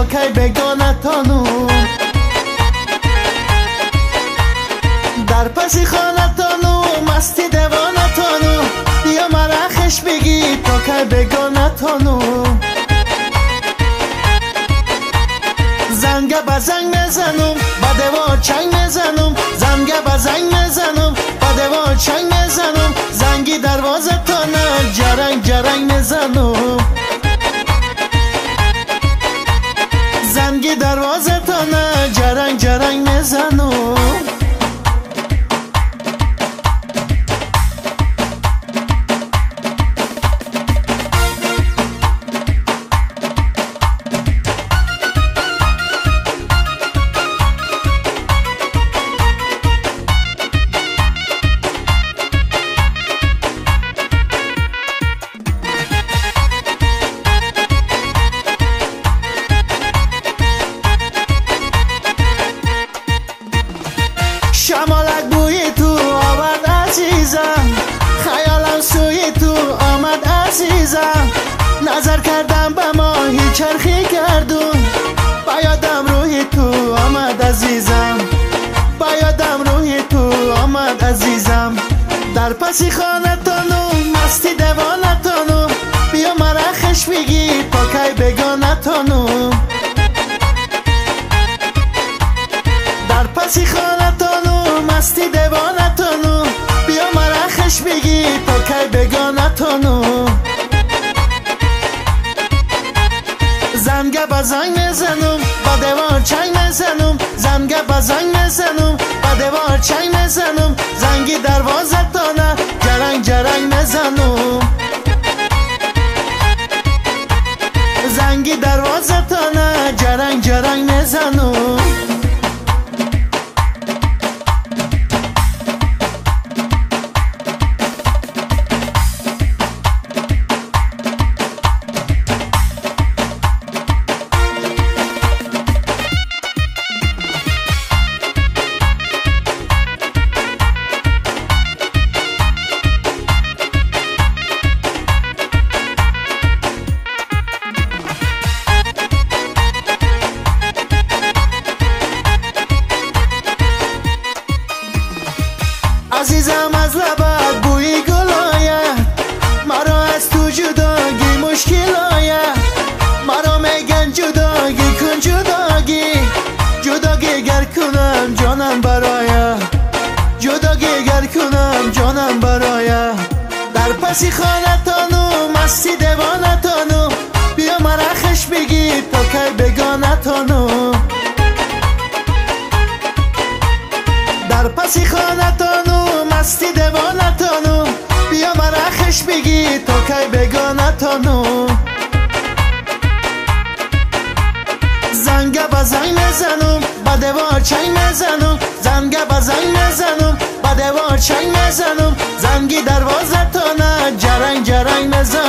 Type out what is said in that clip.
تا کی بگانه تانو در پسی خانه تانو مستی دوانه تانو بیا مرا خش بگی تا کی بگانه تانو زنگه با زنگ میزنم با دیوار چنگ میزنم زنگه با زنگ میزنم با دیوار چنگ میزنم زنگی دروازه تانه جرنگ جرنگ میزنم زنگی دروازه تانه جرنگ جرنگ میزنم شمالک بوی تو آورد عزیزم خیالم سوی تو آمد عزیزم نظر کردم به ماهی چرخی کردون با یادم روی تو آمد عزیزم با یادم روی تو آمد عزیزم در پسی خانه تانو مستی دوانه تانو بیا مرا خش بگی تا کی بگانه تانو در پسی خانه تانو مستی دوانه تانو بیا مرا خش بگی تا کی بگانه تانو زنگه با زنگ میزنم با دیوار چنگ میزنم زنگه با زنگ میزنم با دیوار چنگ میزنم زنگی دروازه تانه جرنگ جرنگ میزنم زنگی دروازه تانه جرنگ جرنگ میزنم عزیزم از لبت بوی گل آید مرا از تو جداگی مشکل آید مرا میگن جداگی کن جداگی جداگی گر کنم جانم برای جداگی گر کنم جانم برای در پسی خانه تانو مستی دوانه تانو بیا مرا خش بگی تا کی بگانه تانو در پسی خانه تانو مستی دوانه تانو بیا مرا خش بگی تا کی بگانه تانو زنگه با زنگ میزنم با دیوار چنگ میزنم زنگه با زنگ میزنم با دیوار چنگ میزنم زنگی دروازه تانه جرنگ جرنگ میزنم